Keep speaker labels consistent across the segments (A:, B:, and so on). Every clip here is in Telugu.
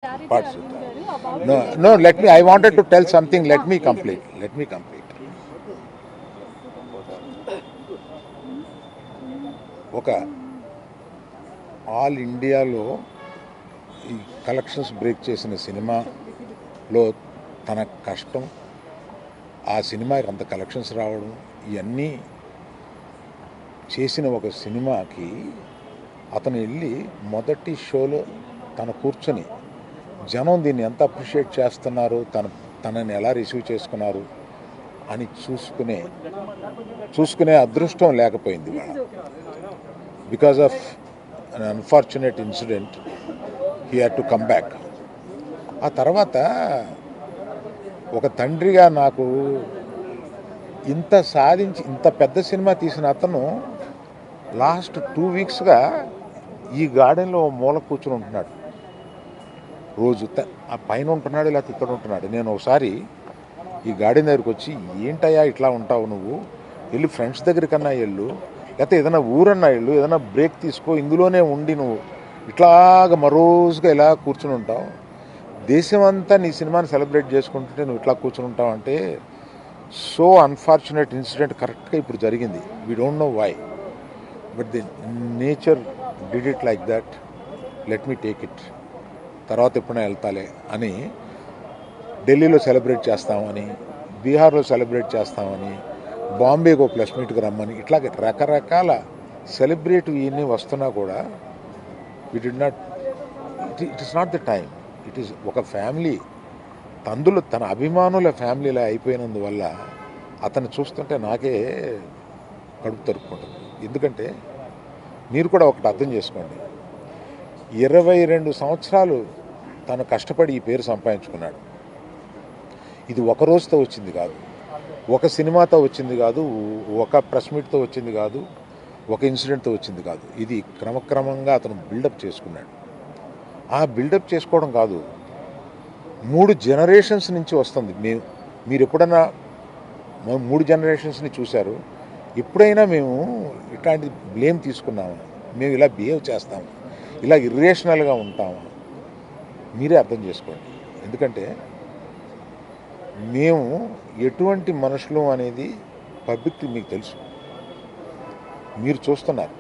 A: parts. No, let me, I wanted to tell something, let me complete. ఒక ఆల్ ఇండియాలో ఈ కలెక్షన్స్ బ్రేక్ చేసిన సినిమాలో తన కష్టం, ఆ సినిమాకి అంత కలెక్షన్స్ రావడం, ఇవన్నీ చేసిన ఒక సినిమాకి అతను వెళ్ళి మొదటి షోలో తను కూర్చొని జనం దీన్ని ఎంత అప్రిషియేట్ చేస్తున్నారు, తనని ఎలా రిసీవ్ చేసుకున్నారు అని చూసుకునే అదృష్టం లేకపోయింది వాళ్ళ. Because of an unfortunate incident he had to come back. ఆ తర్వాత ఒక తండ్రిగా నాకు ఇంత సాధించి ఇంత పెద్ద సినిమా తీసిన అతను లాస్ట్ 2 వీక్స్గా ఈ గార్డెన్లో మూల కూర్చుని ఉంటున్నాడు. రోజు ఆ పైన ఉంటున్నాడు, లేకపోతే ఇక్కడ ఉంటున్నాడు. నేను ఒకసారి ఈ గార్డెన్ దగ్గరికి వచ్చి, ఏంటయ్యా ఇట్లా ఉంటావు నువ్వు, వెళ్ళి ఫ్రెండ్స్ దగ్గర కన్నా వెళ్ళు, లేకపోతే ఏదైనా ఊరన్నా వెళ్ళు, ఏదైనా బ్రేక్ తీసుకో, ఇందులోనే ఉండి నువ్వు ఇట్లాగ మరోజుగా ఇలా కూర్చుని ఉంటావు, దేశం అంతా నీ సినిమాని సెలబ్రేట్ చేసుకుంటుంటే నువ్వు ఇట్లా కూర్చుని ఉంటావు అంటే, సో అన్ఫార్చునేట్ ఇన్సిడెంట్ కరెక్ట్గా ఇప్పుడు జరిగింది. We don't know why, but the nature did it like that, let me take it, తర్వాత ఎప్పుడైనా వెళ్తాలే అని ఢిల్లీలో సెలబ్రేట్ చేస్తామని, బీహార్లో సెలబ్రేట్ చేస్తామని, బాంబేకి ఒక ప్లస్ మీట్కి రమ్మని, ఇట్లాగే రకరకాల సెలబ్రేటివ్ ఇవన్నీ వస్తున్నా కూడా it is not the time. It is ఒక ఫ్యామిలీ, అందులో తన అభిమానుల ఫ్యామిలీలా అయిపోయినందువల్ల అతన్ని చూస్తుంటే నాకే కడుపు తరుపుకుంటుంది. ఎందుకంటే మీరు కూడా ఒకటి అర్థం చేసుకోండి, 22 సంవత్సరాలు తను కష్టపడి ఈ పేరు సంపాదించుకున్నాడు. ఇది ఒక రోజుతో వచ్చింది కాదు, ఒక సినిమాతో వచ్చింది కాదు, ఒక ప్రెస్ మీట్తో వచ్చింది కాదు, ఒక ఇన్సిడెంట్తో వచ్చింది కాదు. ఇది క్రమక్రమంగా అతను బిల్డప్ చేసుకున్నాడు. ఆ బిల్డప్ చేసుకోవడం కాదు, 3 జనరేషన్స్ నుంచి వస్తుంది. మీరు ఎప్పుడన్నా 3 జనరేషన్స్ని చూశారు? ఎప్పుడైనా మేము ఇట్లాంటి బ్లేమ్ తీసుకున్నాము, మేము ఇలా బిహేవ్ చేస్తాము, ఇలా ఇర్రేషనల్గా ఉంటాము? మీరే అర్థం చేసుకోండి. ఎందుకంటే మేము ఎటువంటి మనుషులు అనేది పబ్లిక్ మీకు తెలుసు, మీరు చూస్తున్నారు,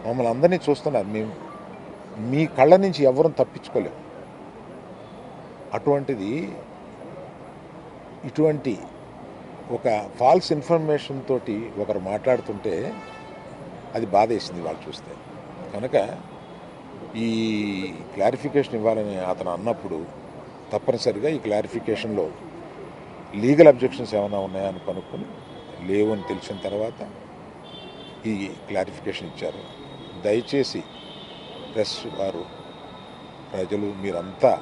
A: మమ్మల్ని అందరినీ చూస్తున్నారు. మేము మీ కళ్ళ నుంచి ఎవరూ తప్పించుకోలేము. అటువంటిది ఇటువంటి ఒక ఫాల్స్ ఇన్ఫర్మేషన్ తోటి ఒకరు మాట్లాడుతుంటే అది బాధేసింది వాళ్ళు చూస్తే. కనుక ఈ క్లారిఫికేషన్ ఇవ్వాలని అతను అన్నప్పుడు తప్పనిసరిగా ఈ క్లారిఫికేషన్లో లీగల్ అబ్జెక్షన్స్ ఏమైనా ఉన్నాయని కనుక్కొని లేవు అని తెలిసిన తర్వాత ఈ క్లారిఫికేషన్ ఇచ్చారు. దయచేసి ప్రెస్ వారు, ప్రజలు మీరంతా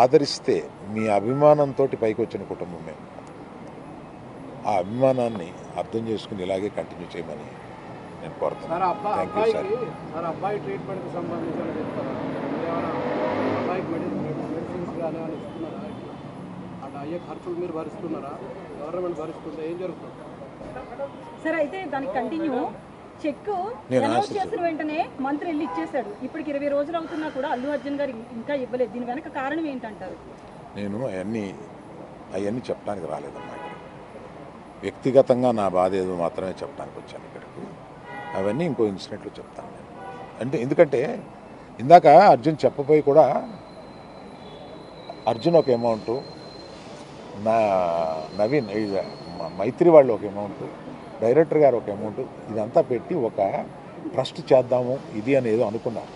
A: ఆదరిస్తే, మీ అభిమానంతో పైకి వచ్చిన కుటుంబం మేము, ఆ అభిమానాన్ని అర్థం చేసుకుని ఇలాగే కంటిన్యూ చేయమని నేను కోరుతున్నాను. Thank you sir.
B: అబ్బాయి ట్రీట్మెంట్కి సంబంధించి అబ్బాయికి మెడిసిన్స్ కానీ ఇస్తున్నారా? అట్లా అయ్యే ఖర్చులు మీరు భరిస్తున్నారా? గవర్నమెంట్ భరిస్తుంటే ఏం జరుగుతుంది
C: సార్? అయితే దానికి కంటిన్యూ చెక్ అనౌన్స్ చేసిన వెంటనే మంత్రి వెళ్ళి ఇచ్చేశాడు. ఇప్పటికి 20 రోజులు అవుతున్నా కూడా అల్లు అర్జున్ గారు ఇంకా ఇవ్వలేదు. దీని వెనక కారణం ఏంటంటారు?
A: నేను అవన్నీ చెప్పడానికి రాలేదమ్మా. ఇక్కడ వ్యక్తిగతంగా నా బాధ ఏదో మాత్రమే చెప్పడానికి వచ్చాను ఇక్కడికి. అవన్నీ ఇంకో ఇన్సిడెంట్లో చెప్తాను నేను. అంటే ఎందుకంటే ఇందాక అర్జున్ చెప్పబోయి కూడా, అర్జున్ ఒక అమౌంటు, నవీన్ మైత్రి వాళ్ళు ఒక అమౌంటు, డైరెక్టర్ గారు ఒక అమౌంట్, ఇదంతా పెట్టి ఒక ట్రస్ట్ చేద్దాము ఇది అని ఏదో అనుకున్నారు.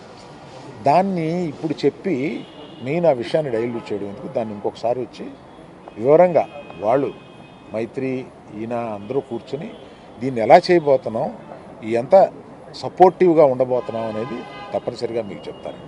A: దాన్ని ఇప్పుడు చెప్పి నేను ఆ విషయాన్ని డైల్యూట్ చేయడం ఎందుకు, దాన్ని ఇంకొకసారి వచ్చి వివరంగా వాళ్ళు మైత్రి ఈయన అందరూ కూర్చొని దీన్ని ఎలా చేయబోతున్నాం, ఎంత సపోర్టివ్గా ఉండబోతున్నాం అనేది తప్పనిసరిగా మీకు చెప్తాను.